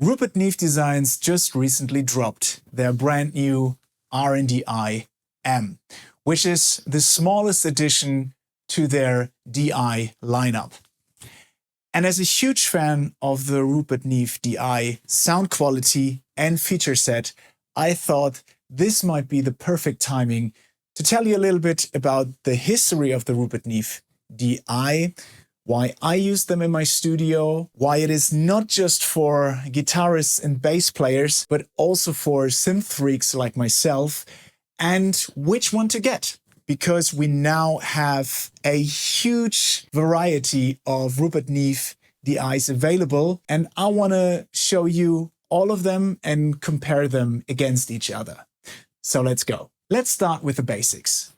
Rupert Neve Designs just recently dropped their brand new RNDI-M, which is the smallest addition to their DI lineup. And as a huge fan of the Rupert Neve DI sound quality and feature set, I thought this might be the perfect timing to tell you a little bit about the history of the Rupert Neve DI, why I use them in my studio, why it is not just for guitarists and bass players, but also for synth freaks like myself, and which one to get. Because we now have a huge variety of Rupert Neve DIs available, and I want to show you all of them and compare them against each other. So let's go. Let's start with the basics.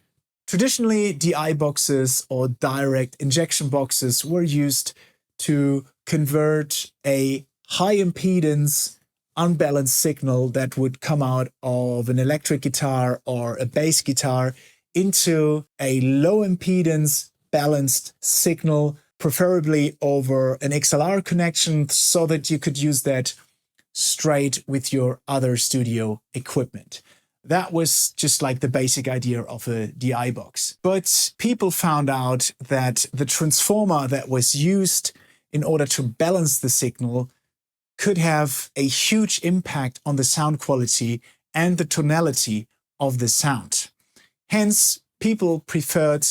Traditionally, DI boxes or direct injection boxes were used to convert a high impedance, unbalanced signal that would come out of an electric guitar or a bass guitar into a low impedance, balanced signal, preferably over an XLR connection, so that you could use that straight with your other studio equipment. That was just like the basic idea of a DI box. But people found out that the transformer that was used in order to balance the signal could have a huge impact on the sound quality and the tonality of the sound. Hence, people preferred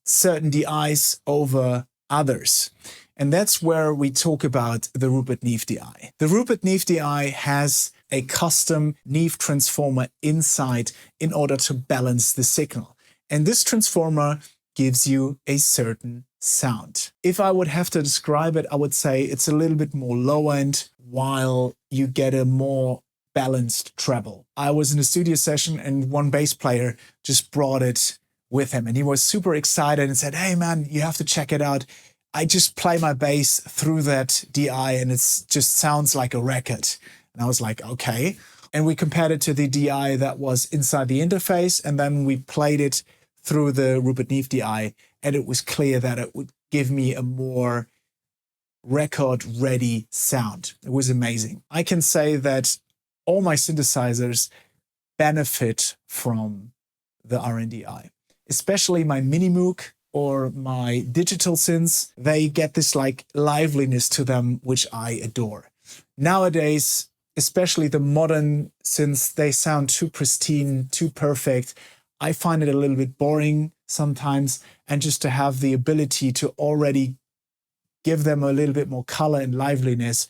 certain DIs over others. And that's where we talk about the Rupert Neve DI. The Rupert Neve DI has a custom Neve transformer inside in order to balance the signal. And this transformer gives you a certain sound. If I would have to describe it, I would say it's a little bit more low end, while you get a more balanced treble. I was in a studio session and one bass player just brought it with him and he was super excited and said, "Hey man, you have to check it out. I just play my bass through that DI and it just sounds like a record." And I was like, okay. And we compared it to the DI that was inside the interface, and then we played it through the Rupert Neve DI, and it was clear that it would give me a more record-ready sound. It was amazing. I can say that all my synthesizers benefit from the RNDI, especially my Minimoog or my digital synths. They get this like liveliness to them, which I adore. Nowadays, especially the modern synths, they sound too pristine, too perfect. I find it a little bit boring sometimes, and just to have the ability to already give them a little bit more color and liveliness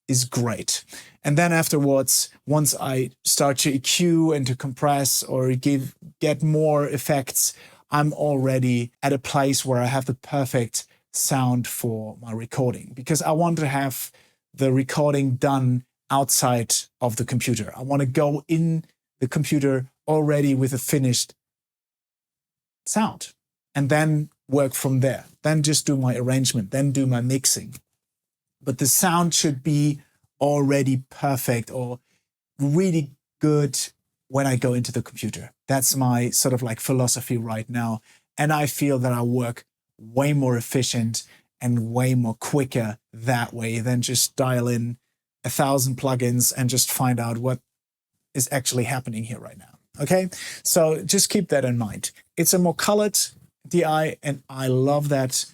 is great. And then afterwards, once I start to EQ and to compress or get more effects, I'm already at a place where I have the perfect sound for my recording, because I want to have the recording done outside of the computer. I want to go in the computer already with a finished sound and then work from there. Then just do my arrangement, then do my mixing. But the sound should be already perfect or really good when I go into the computer. That's my sort of like philosophy right now. And I feel that I work way more efficient and way more quicker that way than just dial in 1,000 plugins and just find out what is actually happening here right now. Okay, so just keep that in mind. It's a more colored DI, and I love that.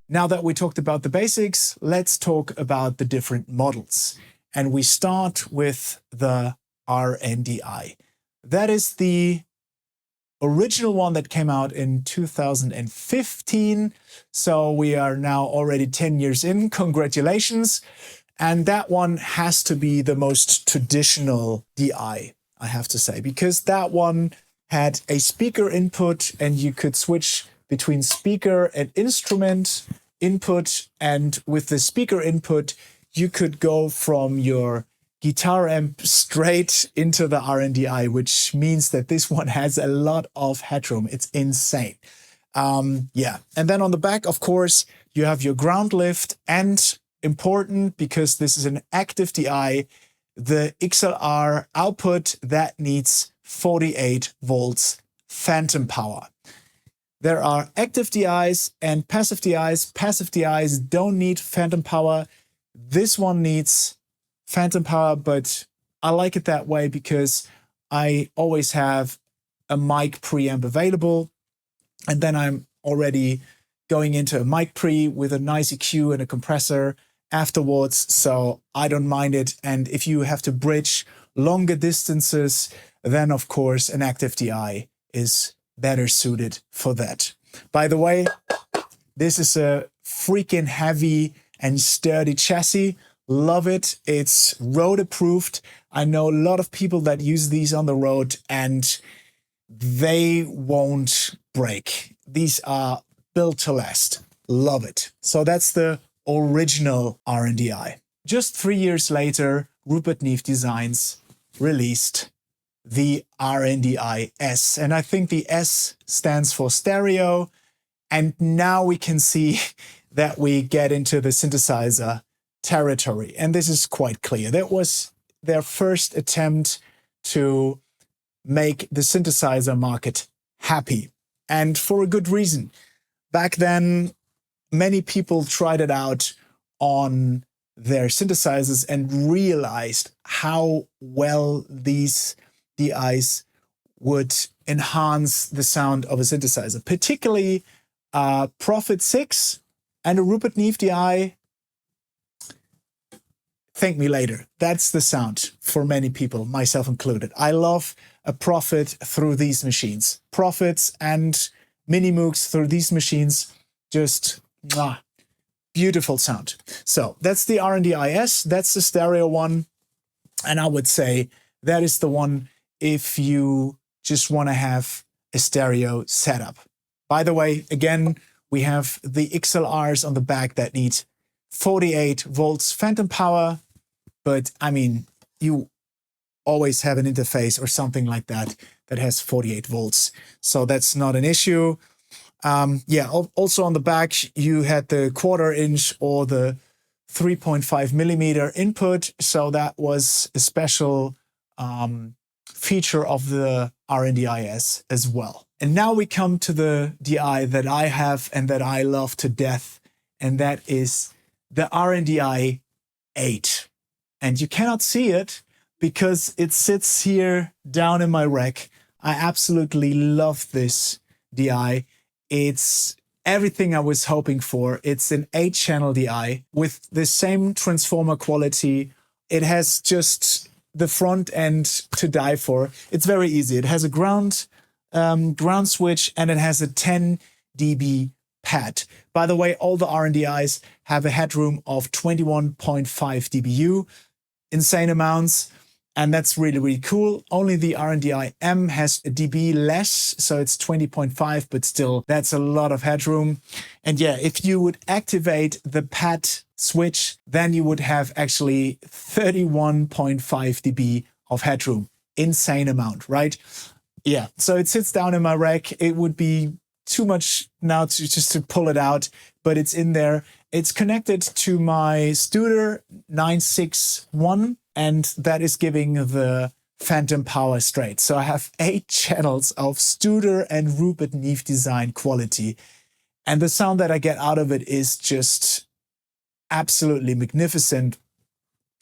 Now that we talked about the basics, let's talk about the different models. And we start with the RNDI. That is the original one that came out in 2015. So we are now already 10 years in. Congratulations. And that one has to be the most traditional DI, I have to say, because that one had a speaker input and you could switch between speaker and instrument input, and with the speaker input you could go from your guitar amp straight into the RNDI, which means that this one has a lot of headroom. It's insane. Yeah, and then on the back, of course, you have your ground lift, and important because this is an active DI, the XLR output that needs 48 volts phantom power. There are active DIs and passive DIs. Passive DIs don't need phantom power. This one needs phantom power, but I like it that way because I always have a mic preamp available. And then I'm already going into a mic pre with a nice EQ and a compressor afterwards. So I don't mind it. And if you have to bridge longer distances, then of course an active DI is better suited for that. By the way, this is a freaking heavy and sturdy chassis. Love it. It's road approved. I know a lot of people that use these on the road and they won't break. These are built to last. Love it. So that's the original RNDI. Just 3 years later, Rupert Neve Designs released the RNDI-S. And I think the S stands for stereo. And now we can see that we get into the synthesizer territory. And this is quite clear. That was their first attempt to make the synthesizer market happy. And for a good reason. Back then, many people tried it out on their synthesizers and realized how well these DIs would enhance the sound of a synthesizer, particularly Prophet 6 and a Rupert Neve DI. Thank me later. That's the sound for many people, myself included. I love a Prophet through these machines. Prophets and Mini Moogs through these machines, just beautiful sound. So that's the RNDI-S. That's the stereo one. And I would say that is the one if you just want to have a stereo setup. By the way, again, we have the XLRs on the back that need 48 volts phantom power. But I mean, you always have an interface or something like that that has 48 volts. So that's not an issue. Yeah, also on the back, you had the 1/4 inch or the 3.5 millimeter input. So that was a special feature of the RNDI-S as well. And now we come to the DI that I have and that I love to death, and that is the RNDI-8. And you cannot see it because it sits here down in my rack. I absolutely love this DI. It's everything I was hoping for. It's an 8-channel DI with the same transformer quality. It has just the front end to die for. It's very easy. It has a ground switch and it has a 10 dB pad. By the way, all the RNDIs have a headroom of 21.5 dBu, insane amounts. And that's really, really cool. Only the RNDI-M has a dB less, so it's 20.5, but still, that's a lot of headroom. And yeah, if you would activate the pad switch, then you would have actually 31.5 dB of headroom. Insane amount, right? Yeah, so it sits down in my rack. It would be too much now to just to pull it out, but it's in there. It's connected to my Studer 961, and that is giving the phantom power straight. So I have 8 channels of Studer and Rupert Neve Design quality. And the sound that I get out of it is just absolutely magnificent.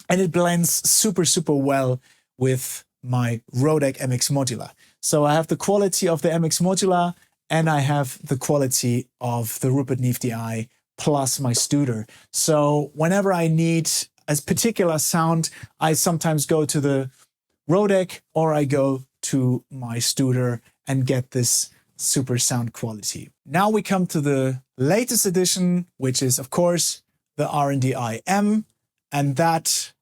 And it blends super, super well with my Rodec MX Modular. So I have the quality of the MX Modular, and I have the quality of the Rupert Neve DI plus my Studer. So whenever I need a particular sound, I sometimes go to the Rodec or I go to my Studer and get this super sound quality. Now we come to the latest edition, which is of course the RNDI-M, and that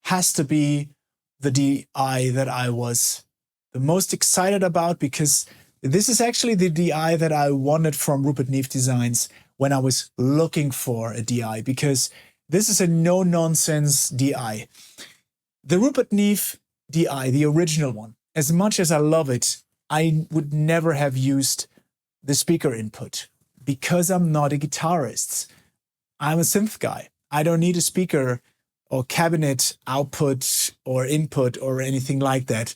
has to be the DI that I was the most excited about, because this is actually the DI that I wanted from Rupert Neve Designs when I was looking for a DI, because this is a no-nonsense DI. The Rupert Neve DI, the original one, as much as I love it, I would never have used the speaker input because I'm not a guitarist. I'm a synth guy. I don't need a speaker or cabinet output or input or anything like that.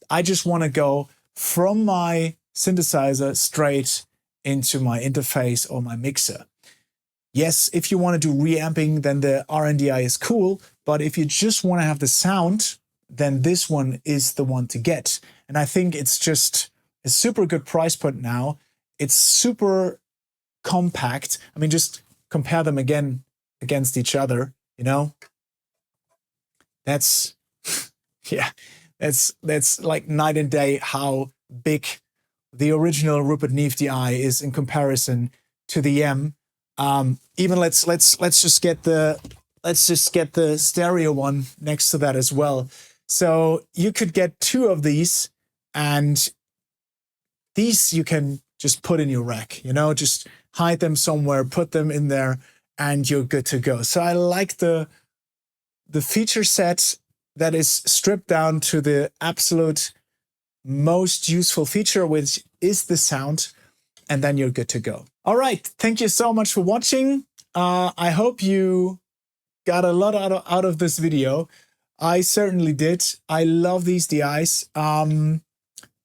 I just want to go from my synthesizer straight into my interface or my mixer. Yes, if you want to do reamping, then the RNDI is cool, but if you just want to have the sound, then this one is the one to get. And I think it's just a super good price point now. It's super compact. I mean, just compare them again against each other, you know? That's, yeah, that's like night and day how big the original Rupert Neve DI is in comparison to the M. Even let's just get the stereo one next to that as well. So you could get 2 of these, and these you can just put in your rack, you know, just hide them somewhere, put them in there, and you're good to go. So I like the feature set that is stripped down to the absolute most useful feature, which is the sound, and then you're good to go. All right, thank you so much for watching. I hope you got a lot out of this video. I certainly did. I love these DIs.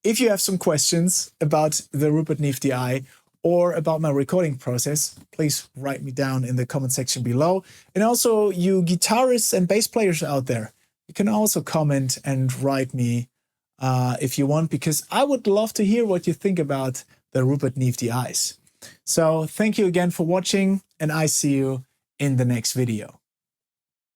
If you have some questions about the Rupert Neve DI or about my recording process, please write me down in the comment section below. And also, you guitarists and bass players out there, you can also comment and write me if you want, because I would love to hear what you think about the Rupert Neve DIs. So thank you again for watching, and I see you in the next video.